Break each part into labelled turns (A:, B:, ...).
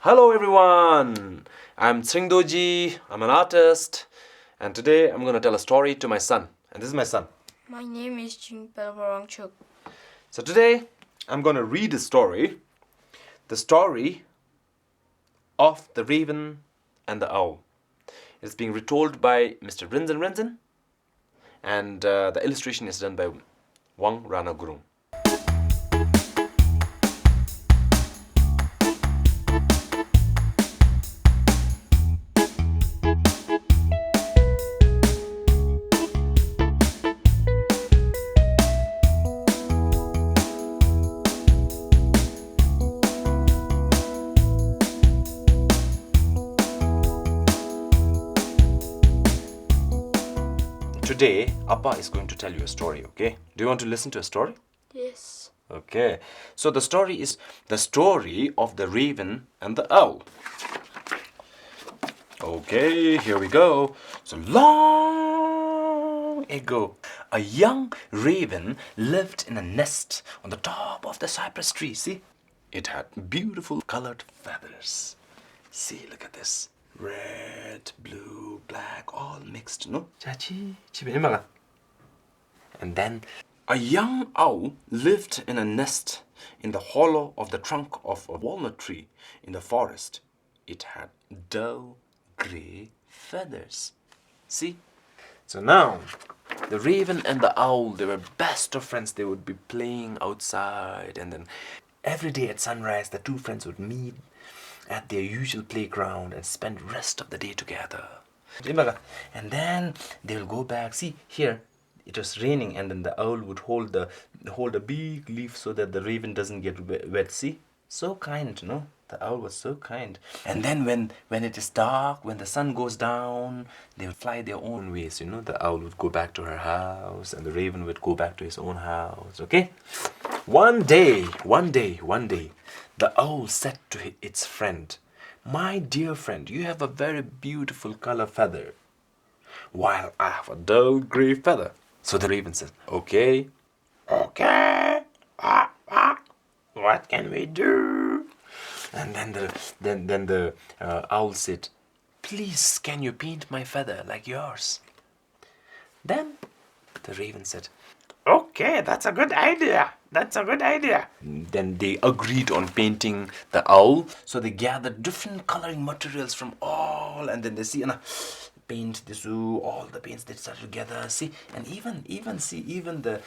A: Hello everyone, I'm Tsingdoji, I'm an artist, and today I'm going to tell a story to my son. And this is my son.
B: My name is Jinpelvarangchuk.
A: So today I'm going to read a story, the story of the raven and the owl. It's being retold by Mr. Rinzin, and the illustration is done by Wang, Rana, Gurung. Today, Appa is going to tell you a story, okay? Do you want to listen to a story?
B: Yes.
A: Okay. So the story is the story of the raven and the owl. Okay, here we go. So long ago, a young raven lived in a nest on the top of the cypress tree. See? It had beautiful colored feathers. See, look at this. Red, blue, black, all mixed, no? And then a young owl lived in a nest in the hollow of the trunk of a walnut tree in the forest. It had dull gray feathers. See? So now, the raven and the owl, they were best of friends. They would be playing outside, and then every day at sunrise, the two friends would meet at their usual playground and spend rest of the day together. And then they will go back. See, here, it was raining, and then the owl would hold a big leaf so that the raven doesn't get wet. See? So kind, no? The owl was so kind. And then when it is dark, when the sun goes down, they would fly their own ways, you know? The owl would go back to her house, and the raven would go back to his own house, okay? One day, the owl said to its friend, "My dear friend, you have a very beautiful color feather, while I have a dull gray feather." So the raven said, "Okay, what can we do?" And then the owl said, "Please, can you paint my feather like yours?" Then the raven said, "Okay, that's a good idea. Then they agreed on painting the owl. So they gathered different coloring materials from all, and then they see paint the zoo, all the paints they started together. See, and even the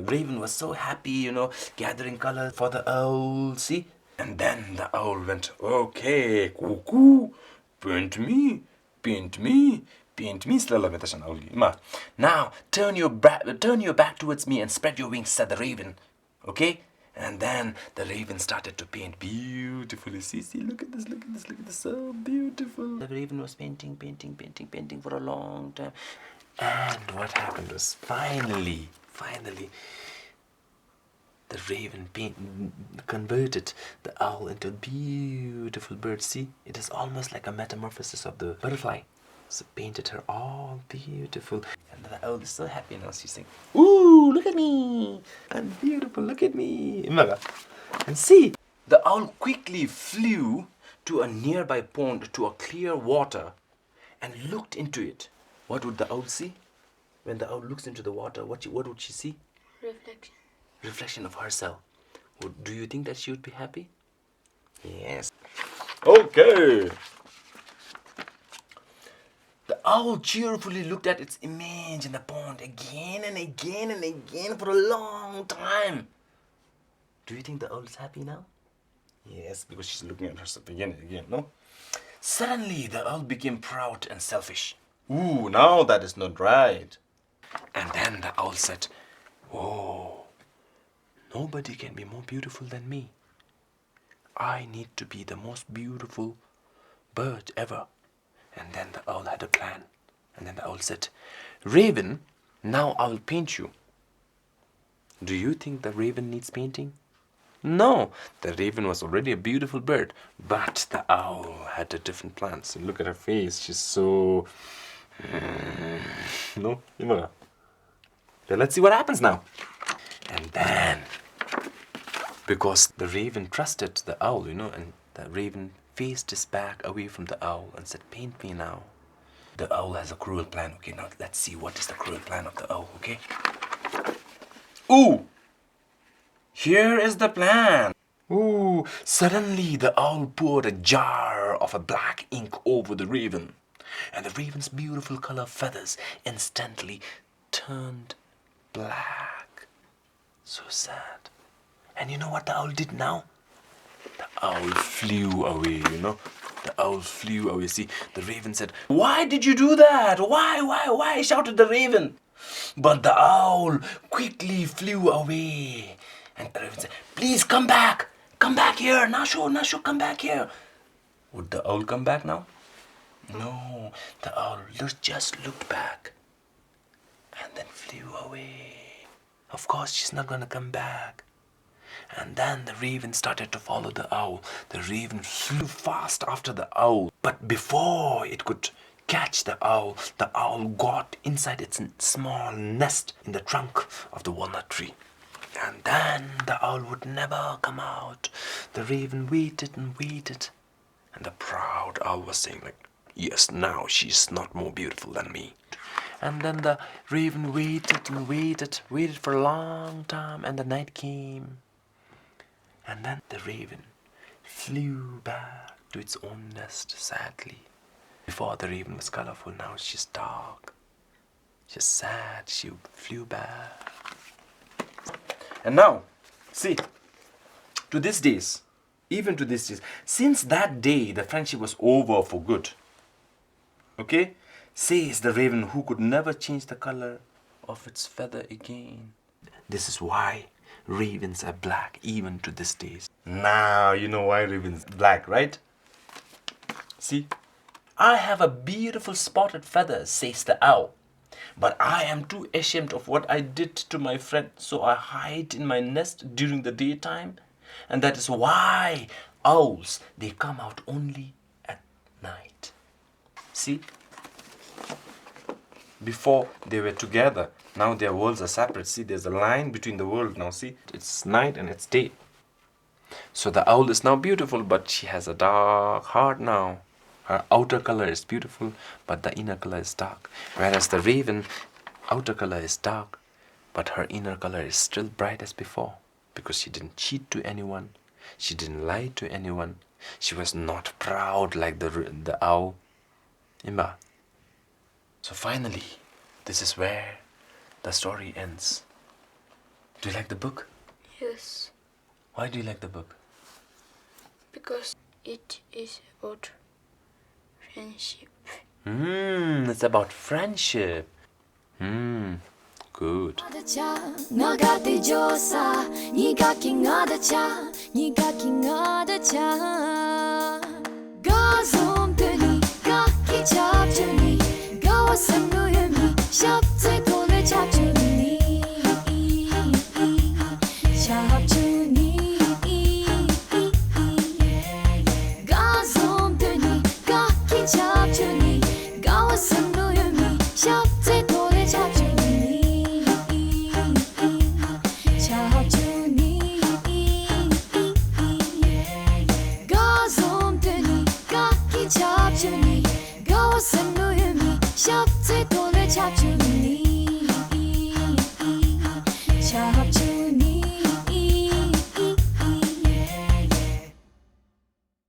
A: raven was so happy, you know, gathering color for the owl. See, and then the owl went, "Okay, cuckoo, paint me. Now turn your back towards me and spread your wings," said the raven. Okay? And then the raven started to paint beautifully. See, look at this, so beautiful. The raven was painting for a long time. And what happened was finally, the raven converted the owl into a beautiful bird. See, it is almost like a metamorphosis of the butterfly. So painted her all beautiful. And the owl is so happy now. She's saying, "Ooh, look at me. I'm beautiful. Look at me." And see, the owl quickly flew to a nearby pond, to a clear water, and looked into it. What would the owl see? When the owl looks into the water, what would she see? Reflection of herself. Do you think that she would be happy? Yes. Okay. The owl cheerfully looked at its image in the pond again and again for a long time. Do you think the owl is happy now? Yes, because she's looking at herself again and again, no? Suddenly, the owl became proud and selfish. "Ooh, now that is not right." And then the owl said, "Oh, nobody can be more beautiful than me. I need to be the most beautiful bird ever." And then the owl had a plan. And then the owl said, "Raven, now I will paint you." Do you think the raven needs painting? No, the raven was already a beautiful bird. But the owl had a different plan. So look at her face. She's so... No? So let's see what happens now. And then, because the raven trusted the owl, and the raven faced his back away from the owl and said, "Paint me now." The owl has a cruel plan. Okay, now let's see what is the cruel plan of the owl, okay? Ooh! Here is the plan. Ooh! Suddenly the owl poured a jar of a black ink over the raven, and the raven's beautiful color feathers instantly turned black. So sad. And you know what the owl did now? The owl flew away, The owl flew away. See, the raven said, "Why did you do that? Why?" shouted the raven. But the owl quickly flew away. And the raven said, "Please come back. Come back here. Nasho, come back here." Would the owl come back now? No. The owl just looked back and then flew away. Of course, she's not going to come back. And then the raven started to follow the owl. The raven flew fast after the owl. But before it could catch the owl got inside its small nest in the trunk of the walnut tree. And then the owl would never come out. The raven waited and waited. And the proud owl was saying like, "Yes, now she's not more beautiful than me." And then the raven waited and waited for a long time, and the night came. And then the raven flew back to its own nest sadly. Before the raven was colorful, now she's dark. She's sad, she flew back. And now, see, to these days, even to these days, since that day, the friendship was over for good. Okay? Says the raven who could never change the color of its feather again. This is why ravens are black even to this days. Now you know why ravens are black, right? See? "I have a beautiful spotted feather," says the owl. "But I am too ashamed of what I did to my friend, so I hide in my nest during the daytime. And that is why owls, they come out only at night." See? Before they were together, now their worlds are separate. See, there's a line between the world now. See, it's night and it's day. So the owl is now beautiful, but she has a dark heart now. Her outer color is beautiful, but the inner color is dark. Whereas the raven, outer color is dark, but her inner color is still bright as before. Because she didn't cheat to anyone. She didn't lie to anyone. She was not proud like the owl. Imba. So finally, this is where the story ends. Do you like the book?
B: Yes.
A: Why do you like the book?
B: Because it is about friendship.
A: It's about friendship. Good.
C: Nga ga te jo sa, ni ga ki nga da cha, ni ga ki nga da cha.